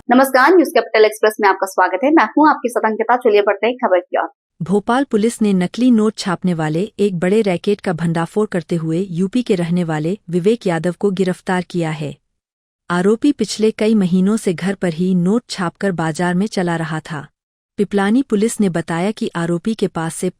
नमस्कार, news capital express में आपका स्वागत है। मैं हूं आपकी सतंकिता। चलिए बढ़ते हैं खबर की ओर। भोपाल पुलिस ने नकली नोट छापने वाले एक बड़े रैकेट का भंडाफोड़ करते हुए यूपी के रहने वाले विवेक यादव को गिरफ्तार किया है। आरोपी पिछले कई महीनों से घर पर ही नोट छापकर बाजार में चला रहा था। पिपलानी पुलिस ने बताया कि आरोपी के पास से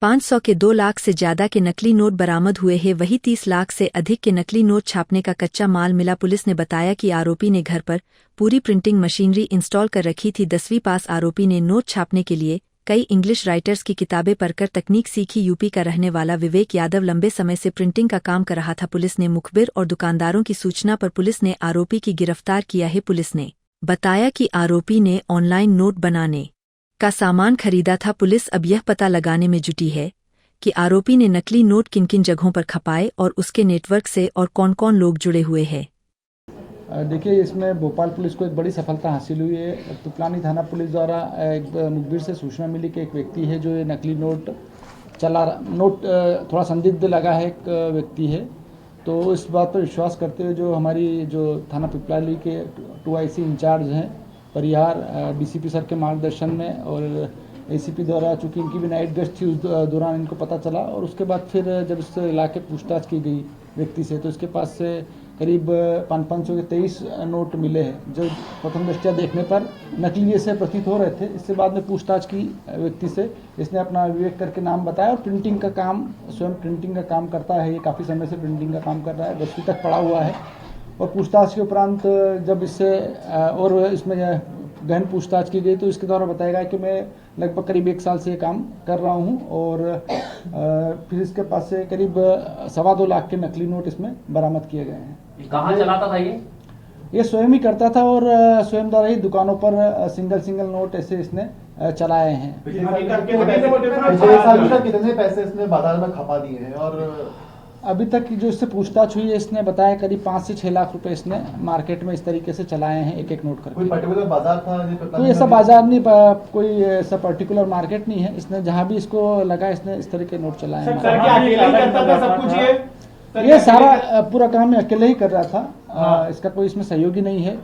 500 के 2 लाख से ज्यादा के नकली नोट बरामद हुए हैं। वहीं 30 लाख से अधिक के नकली नोट छापने का कच्चा माल मिला। पुलिस ने बताया कि आरोपी ने घर पर पूरी प्रिंटिंग मशीनरी इंस्टॉल कर रखी थी। 10वीं पास आरोपी ने नोट छापने के लिए कई इंग्लिश राइटर्स की किताबें पढ़कर तकनीक सीखी। यूपी का रहने वाला विवेक यादव लंबे समय से प्रिंटिंग का काम कर रहा था। पुलिस ने मुखबिर और दुकानदारों की सूचना पर पुलिस ने आरोपी की गिरफ्तार किया है। पुलिस ने बताया कि आरोपी ने ऑनलाइन नोट बनाने का सामान खरीदा था। पुलिस अब यह पता लगाने में जुटी है कि आरोपी ने नकली नोट किन किन जगहों पर खपाए और उसके नेटवर्क से और कौन कौन लोग जुड़े हुए हैं। देखिए, इसमें भोपाल पुलिस को एक बड़ी सफलता हासिल हुई है। पिपलानी थाना पुलिस द्वारा एक मुखबिर से सूचना मिली कि एक व्यक्ति है जो ये नकली नोट थोड़ा संदिग्ध लगा है, एक व्यक्ति है। तो इस बात पर विश्वास करते हुए जो हमारी थाना पिपलानी के 2IC इंचार्ज हैं परिहार, DCP सर के मार्गदर्शन में और ACP द्वारा, चूँकि इनकी भी नाइट गश्त थी, उस दौरान इनको पता चला और उसके बाद फिर जब इस इलाके पूछताछ की गई व्यक्ति से, तो इसके पास से करीब 500 के 23 नोट मिले हैं, जो प्रथम दृष्टया देखने पर नकली जैसे प्रतीत हो रहे थे। इससे बाद में पूछताछ की व्यक्ति से, इसने अपना विवेक करके नाम बताया और प्रिंटिंग का काम, स्वयं प्रिंटिंग का काम करता है। ये काफ़ी समय से प्रिंटिंग का काम कर रहा है, 10वीं तक पढ़ा हुआ है। और पूछताछ के उपरांत जब इससे और इसमें गहन पूछताछ की गई तो इसके द्वारा बताया गया कि मैं लगभग करीब 1 साल से ये काम कर रहा हूँ। और फिर इसके पास से करीब 2.25 लाख के नकली नोट इसमें बरामद किए गए हैं। कहाँ चलाता था ये स्वयं ही करता था और स्वयं द्वारा ही दुकानों पर सिंगल नोट ऐसे इसने चलाए हैं। कितने पैसे इसने बाजार में खपा दिए हैं? और अभी तक जो इससे पूछताछ हुई है, इसने बताया करीब 5 से 6 लाख रुपए इसने मार्केट में इस तरीके से चलाए हैं, एक नोट करके। कोई पर्टिकुलर बाजार था? कोई ऐसा बाजार नहीं, कोई ऐसा पर्टिकुलर मार्केट नहीं है। इसने जहां भी इसको लगा, इसने इस तरह के नोट चलाए हैं। ये सारा पूरा काम मैं अकेले ही कर रहा था। इसका कोई इसमें सहयोगी नहीं है।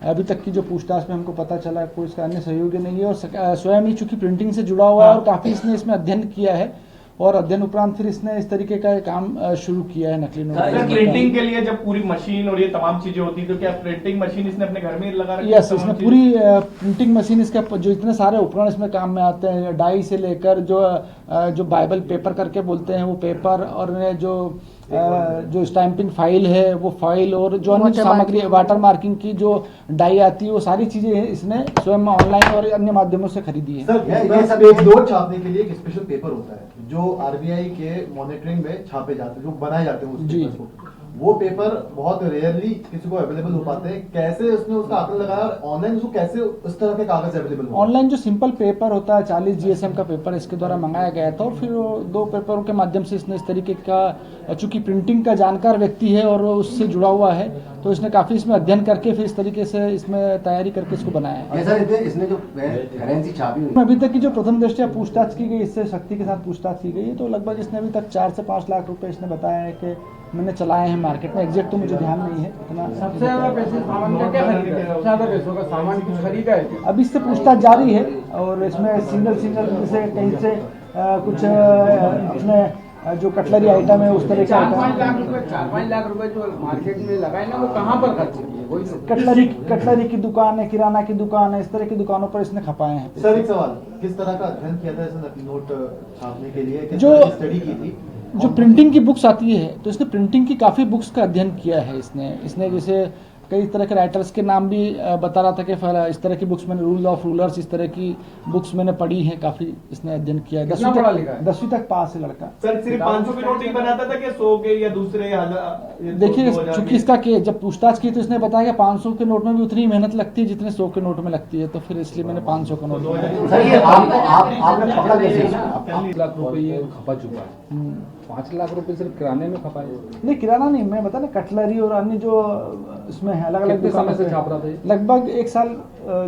अभी तक की जो पूछताछ में हमको पता चला कोई इसका अन्य सहयोगी नहीं है और स्वयं ही चूंकि प्रिंटिंग से जुड़ा हुआ है और काफी इसने इसमें अध्ययन किया है और अध्ययन उपरांत फिर इसने इस तरीके का काम शुरू किया है नकली नोट। प्रिंटिंग के लिए जब पूरी मशीन और ये तमाम चीजें होती तो क्या प्रिंटिंग मशीन इसने अपने घर में लगा रखी? यस, इसने पूरी प्रिंटिंग मशीन, इसका जो इतने सारे उपकरण इसमें काम में आते हैं, डाई से लेकर जो बाइबल पेपर करके बोलते हैं वो पेपर, और जो स्टैंपिंग फाइल है वो फाइल, और जो अन्य सामग्री वाटर मार्किंग की जो डाई आती है वो सारी चीजें इसने स्वयं ऑनलाइन और अन्य माध्यमों से खरीदी है। सर, ये सब एक नोट छापने के लिए एक स्पेशल पेपर होता है जो RBI के मॉनिटरिंग में छापे जाते हैं, जो बनाए जाते हैं उस पेपर को। वो पेपर बहुत रेयरली किसी को अवेलेबल हो पाते हैं। कैसे उसने उसका आंकड़ा लगाया और ऑनलाइन उसको कैसे उस तरह के कागज अवेलेबल हो? ऑनलाइन जो सिंपल पेपर होता है 40 GSM का पेपर इसके द्वारा मंगाया गया था और फिर 2 पेपरों के माध्यम से इसने इस तरीके का, चूंकि प्रिंटिंग का जानकार व्यक्ति है और उससे जुड़ा हुआ है, तो इसने काफी इसमें अध्ययन करके फिर इस तरीके से इसमें तैयारी करके इसको बनाया है। इसने जो करेंसी छापी अभी तक की जो प्रथम दृष्टया पूछताछ की गई, इससे शक्ति के साथ पूछताछ की गई है, तो लगभग इसने अभी तक 4 से 5 लाख रुपए इसने बताया है कि मैंने चलाए हैं मार्केट में। एग्जैक्ट तो मुझे ध्यान नहीं है इतना। सबसे ज्यादा पैसे सामान का क्या खरीदा है? ज्यादा पैसों का सामान कुछ खरीदा है? अभी इससे पूछताछ जारी है और इसमें सिंगल जैसे कहीं से कुछ अपने जो कटलरी आइटम है उस तरह का 4-5 लाख रुपए जो मार्केट में लगाए ना, वो कहाँ पर खर्च किए? वही कटलरी की दुकान है, किराना की दुकान है, इस तरह की दुकानों पर इसने खपाए हैं। सर, एक सवाल, किस तरह का अध्ययन किया था इसने नकली नोट छापने के लिए? जो स्टडी की थी? जो प्रिंटिंग की बुक्स आती है, तो इसने प्रिंटिंग की काफ़ी बुक्स का अध्ययन किया है। इसने जैसे कई तरह के राइटर्स के नाम भी बता रहा था कि इस तरह की बुक्स मैंने, रूल ऑफ रूलर्स, इस तरह की बुक्स मैंने पढ़ी हैं, काफ़ी इसने अध्ययन किया है। 10वीं तक पास है लड़का। सर, सिर्फ 500 के नोट ही बनाता था कि 100 के या दूसरे? देखिए, चूंकि इसका जब पूछताछ की तो इसने बताया कि 500 के नोट में भी उतनी मेहनत लगती है जितने 100 के नोट में लगती है, तो फिर इसलिए मैंने 500 का नोट बनाया। 5 लाख रुपए ये खपा चुका है। 5 लाख रुपए सिर्फ किराने में खपाए? नहीं, किराना नहीं, मैं बता ना, कटलरी और अन्य जो इसमें है अलग अलग समय से छाप रहा था? लगभग 1 साल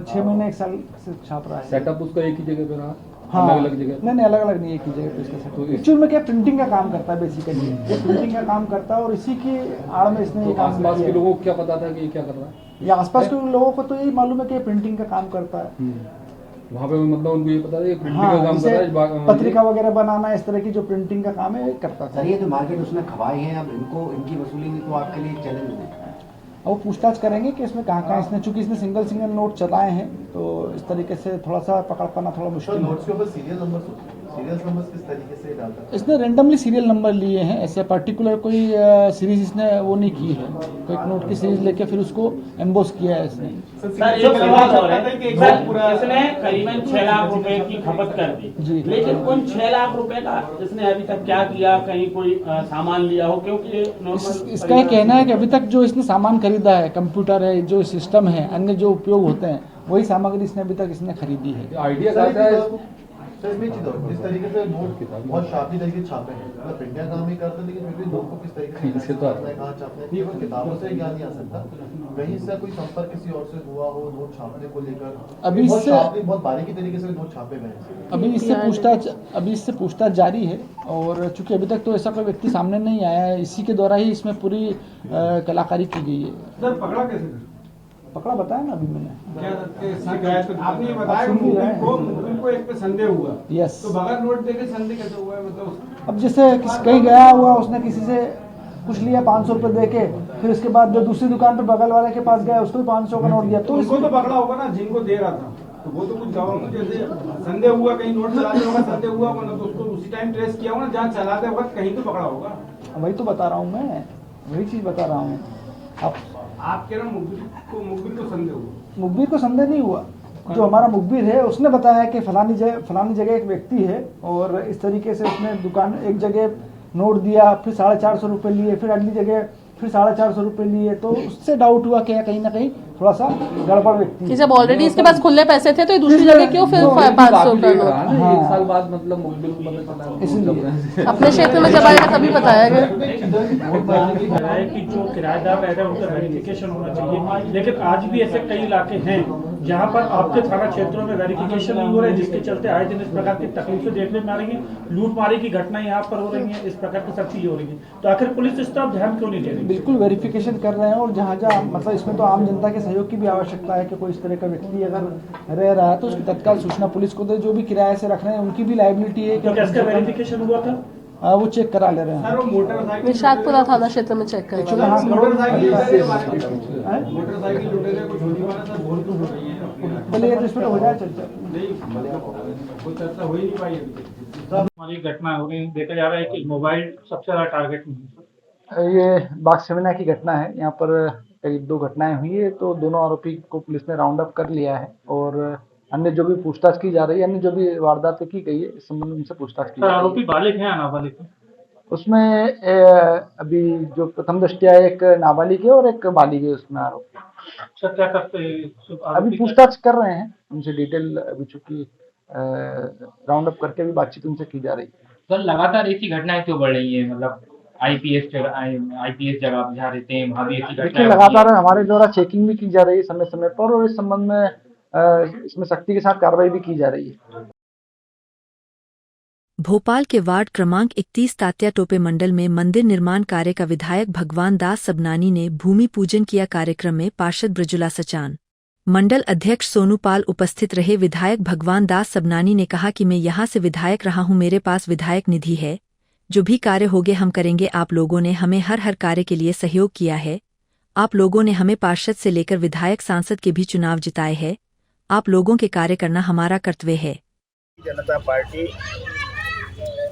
6 महीने 1 साल से छाप रहा है। सेटअप उसका एक ही जगह पे रहा? हाँ, अलग अलग जगह? नहीं अलग अलग नहीं, एक ही जगह पे इसका सेट। एक्चुअली में क्या प्रिंटिंग का काम करता है बेसिकली, ये प्रिंटिंग का काम करता है और इसी की आड़ में इसने ये काम आसपास किया के है। लोगों को क्या पता था कि ये क्या कर रहा है? ये आसपास के लोगों को तो यही मालूम है कि ये प्रिंटिंग का काम करता है। वहाँ पे मतलब उनको ये पता है ये प्रिंटिंग हाँ, का काम कर रहा है जैसे पत्रिका वगैरह बनाना, इस तरह की जो प्रिंटिंग का काम है ये करता था। सर ये जो मार्केट उसने खवाई है, अब इनको इनकी वसूली भी तो आपके लिए चैलेंज है। वो पूछताछ करेंगे कि इसमें कहाँ इसने, चूंकि इसने सिंगल नोट चलाए हैं तो इस तरीके से थोड़ा सा पकड़ पाना थोड़ा सर मुश्किल है। नोट्स के ऊपर सीरियल नंबर किस तरीके से डालता है? इसने रेंडमली सीरियल नंबर लिए हैं, ऐसे पर्टिकुलर कोई सीरीज इसने वो नहीं की है। तो एक नोट की सीरीज लेके फिर उसको एम्बोस किया है इसने। सर एक सवाल और है कि इसने करीबन 6 लाख रुपए की खपत कर दी जी। लेकिन उन 6 लाख रुपए का इसने अभी तक क्या किया, कहीं कोई सामान लिया हो? क्योंकि इसका ये कहना है कि अभी तक जो इसने सामान खरीदा है, कंप्यूटर है, जो सिस्टम है, अन्य जो उपयोग होते हैं, वही सामग्री इसने अभी तक इसने खरीदी है। आइडिया कैसा है इसको? सर इसमें चीज और जिस तरीके से नोट बहुत शार्पली तरीके से छापे हैं, मतलब प्रिंटिंग का काम ही करते हैं, लेकिन फिर भी नोट को किस तरीके से छापना है, कहाँ छापना है, केवल किताबों से ज्ञान नहीं आ सकता, कहीं से कोई संपर्क किसी और से हुआ हो नोट छापने को लेकर। अभी बहुत इससे- शार्पली बहुत बारीकी तरीके से नोट छापे गए हैं। अभी इससे पूछताछ जारी है और चूंकि अभी तक तो ऐसा कोई व्यक्ति सामने नहीं आया है, इसी के द्वारा ही इसमें पूरी कलाकारी की गई है। सर पकड़ा कैसे? पकड़ा बताया ना अभी मैंने। आपने ये बताया कि मुखबिर को एक पे संदेह हुआ। यस। तो बगैर नोट देके संदेह कैसे हुआ है? मतलब अब जैसे कहीं गया हुआ, उसने किसी से कुछ लिया 500 रुपये दे के, फिर उसके बाद जो दूसरी दुकान पे बगल वाले के पास गया, उसको भी 500 का नोट दिया, तो उनको इसको तो पकड़ा होगा ना जिनको दे रहा था, तो वो तो कुछ गवाह को जैसे संदेह हुआ कहीं नोट चलाते होगा, संदेह हुआ होगा ना, तो उसको उसी टाइम ट्रेस किया होगा ना, जहाँ चलाते वक्त कहीं तो पकड़ा होगा। वही तो बता रहा हूँ मैं, वही चीज़ बता रहा हूँ। अब आप कह रहे हो मुखबिर को संदेह हुआ? मुखबिर को संदेह नहीं हुआ, जो हमारा मुखबिर है उसने बताया कि फलानी जगह एक व्यक्ति है और इस तरीके से उसने दुकान एक जगह नोट दिया, फिर 450 रुपये लिए, फिर अगली जगह फिर 450 रुपये लिए, तो उससे डाउट हुआ कि कहीं ना कहीं थोड़ा सा गड़बड़ व्यक्ति कि जब ऑलरेडी इसके पास खुले पैसे थे तो ये दूसरी जगह क्यों फिर 500 का नोट? हाँ। 1 साल बाद मतलब मुखबिर को पता चला इसलिए अपने क्षेत्र में जब आएगा तभी बताया गया। है कि जो किराएदार रह रहे हैं उनका वेरिफिकेशन होना चाहिए, लेकिन आज भी ऐसे कई इलाके हैं जहां पर आपके थाना क्षेत्रों में वेरिफिकेशन नहीं हो रहा है, जिसके चलते आए दिन इस प्रकार की तकलीफें देखने में आ रही हैं। लूटमारी की घटनाएं यहाँ पर हो रही हैं, इस प्रकार की सब चीजें हो रही हैं, तो आखिर पुलिस इस तरफ ध्यान क्यों नहीं दे रही? बिल्कुल वेरिफिकेशन कर रहे हैं और जहाँ मतलब इसमें तो आम जनता के सहयोग की भी आवश्यकता है कि कोई इस तरह का व्यक्ति अगर रह रहा है तो उसकी तत्काल सूचना पुलिस को दे। जो भी किराए से रख रहे हैं उनकी भी लायबिलिटी है तो क्या इसका वेरिफिकेशन हुआ था? वो चेक करा ले रहे हैं। सर वो मोटरसाइकिल निशातपुरा थाना क्षेत्र में चेक करें। Actually, हाँ, मोटरसाइकिल हैं? मोटरसाइकिल लुटेरे को छोटी वाला सर बोल तो हो रही है पहले ये तो इसमें तो हो जाए चर्चा। नहीं, वो चर्चा हो ही नहीं पाई अभी तक। हमारी घटना हो रही, देखा जा रहा है कि मोबाइल सबसे ज्यादा टारगेट में है। ये बाग सेमिना की घटना है, यहाँ पर करीब 2 घटनाएं हुई है, तो दोनों आरोपी को पुलिस ने राउंड अप कर लिया है और अन्य जो भी पूछताछ की जा रही है, अन्य जो भी वारदातें की गई है इस संबंध में उनसे पूछताछ की जा रही है। आरोपी बालिग हैं या नाबालिग हैं? उसमें अभी जो प्रथम दृष्टया एक नाबालिग है और एक बालिग है उसमें आरोपी। सर क्या करते हैं अभी पूछताछ कर रहे हैं उनसे, डिटेल अभी चूंकि राउंड अप करके अभी बातचीत उनसे की जा रही है। सर लगातार ऐसी घटनाएं क्यों बढ़ रही हैं? मतलब आईपीएस जगह जहाँ रहते हैं वहाँ भी ऐसी देखिए घटनाएं लगातार हमारे द्वारा चेकिंग भी की जा रही है समय समय पर और इस संबंध में इसमें सख्ती के साथ कार्रवाई भी की जा रही है। भोपाल के वार्ड क्रमांक 31 तात्या टोपे मंडल में मंदिर निर्माण कार्य का विधायक भगवान दास सबनानी ने भूमि पूजन किया। कार्यक्रम में पार्षद ब्रजुला सचान, मंडल अध्यक्ष सोनू पाल उपस्थित रहे। विधायक भगवान दास सबनानी ने कहा कि मैं यहां से विधायक रहा हूं, मेरे पास विधायक निधि है, जो भी कार्य होगे हम करेंगे। आप लोगों ने हमें हर कार्य के लिए सहयोग किया है। आप लोगों ने हमें पार्षद से लेकर विधायक सांसद के भी चुनाव जिताए हैं। आप लोगों के कार्य करना हमारा कर्तव्य है। जनता पार्टी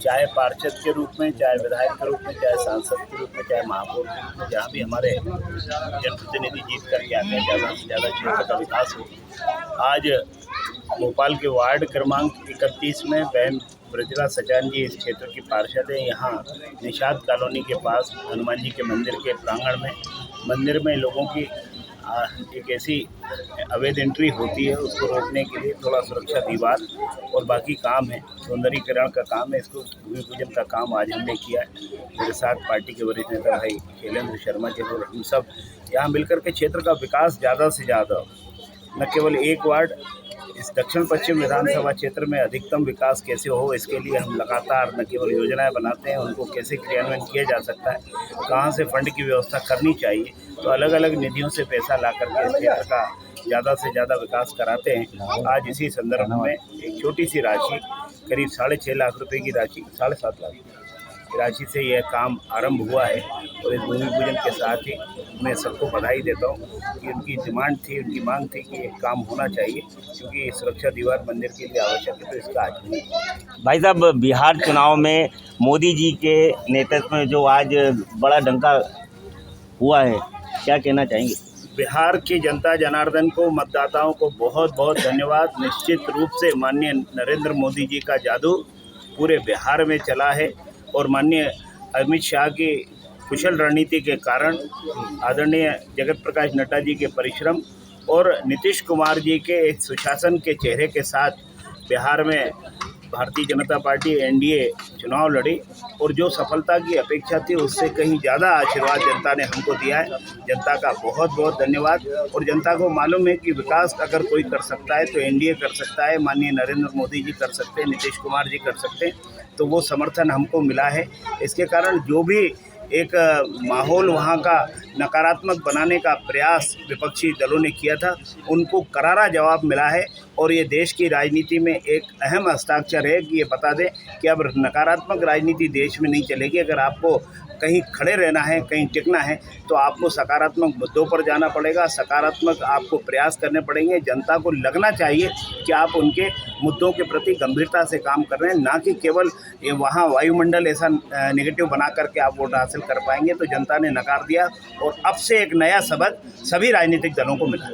चाहे पार्षद के रूप में, चाहे विधायक के रूप में, चाहे सांसद के रूप में, चाहे महापौर के रूप में, जहाँ भी हमारे जनप्रतिनिधि जीत करके आते हैं, ज़्यादा से ज़्यादा क्षेत्र का विकास हो। आज भोपाल के वार्ड क्रमांक 31 में बहन ब्रजुला सचान जी इस क्षेत्र की पार्षद है। यहाँ निषाद कॉलोनी के पास हनुमान जी के मंदिर के प्रांगण में मंदिर में लोगों की एक ऐसी अवैध एंट्री होती है, उसको रोकने के लिए थोड़ा सुरक्षा दीवार और बाकी काम है, सौंदर्यीकरण का काम है। इसको भूमि पूजन का काम आज हमने किया है। मेरे साथ पार्टी के वरिष्ठ नेता भाई शैलेंद्र शर्मा जी और हम सब यहाँ मिलकर के क्षेत्र का विकास ज़्यादा से ज़्यादा, न केवल एक वार्ड इस दक्षिण पश्चिम विधानसभा क्षेत्र में अधिकतम विकास कैसे हो, इसके लिए हम लगातार न केवल योजनाएं बनाते हैं, उनको कैसे क्रियान्वयन किया जा सकता है, कहां से फंड की व्यवस्था करनी चाहिए, तो अलग अलग निधियों से पैसा ला करके इस क्षेत्र का ज़्यादा से ज़्यादा विकास कराते हैं। आज इसी संदर्भ में एक छोटी सी राशि, करीब 6.5 लाख रुपए की राशि, 7.5 लाख की राशि से यह काम आरंभ हुआ है। और इस भूमि पूजन के साथ ही मैं सबको बधाई देता हूँ कि उनकी डिमांड थी, उनकी मांग थी कि ये काम होना चाहिए, क्योंकि सुरक्षा दीवार मंदिर के लिए आवश्यक है, तो इसका आज हुआ। भाई साहब, बिहार चुनाव में मोदी जी के नेतृत्व में जो आज बड़ा डंका हुआ है, क्या कहना चाहेंगे? बिहार की जनता जनार्दन को, मतदाताओं को बहुत बहुत धन्यवाद। निश्चित रूप से माननीय नरेंद्र मोदी जी का जादू पूरे बिहार में चला है और माननीय अमित शाह की कुशल रणनीति के कारण, आदरणीय जगत प्रकाश नड्डा जी के परिश्रम और नीतीश कुमार जी के सुशासन के चेहरे के साथ बिहार में भारतीय जनता पार्टी एनडीए चुनाव लड़ी और जो सफलता की अपेक्षा थी उससे कहीं ज़्यादा आशीर्वाद जनता ने हमको दिया है। जनता का बहुत बहुत धन्यवाद। और जनता को मालूम है कि विकास अगर कोई कर सकता है तो एनडीए कर सकता है, माननीय नरेंद्र मोदी जी कर सकते हैं, नीतीश कुमार जी कर सकते हैं, तो वो समर्थन हमको मिला है। इसके कारण जो भी एक माहौल वहाँ का नकारात्मक बनाने का प्रयास विपक्षी दलों ने किया था, उनको करारा जवाब मिला है। और ये देश की राजनीति में एक अहम हस्ताक्षर है कि ये बता दें कि अब नकारात्मक राजनीति देश में नहीं चलेगी। अगर आपको कहीं खड़े रहना है, कहीं टिकना है, तो आपको सकारात्मक मुद्दों पर जाना पड़ेगा, सकारात्मक आपको प्रयास करने पड़ेंगे। जनता को लगना चाहिए कि आप उनके मुद्दों के प्रति गंभीरता से काम कर रहे हैं, ना कि केवल ये वहाँ वायुमंडल ऐसा नेगेटिव बना करके आप वोट हासिल कर पाएंगे। तो जनता ने नकार दिया और अब से एक नया सबक सभी राजनीतिक दलों को मिला।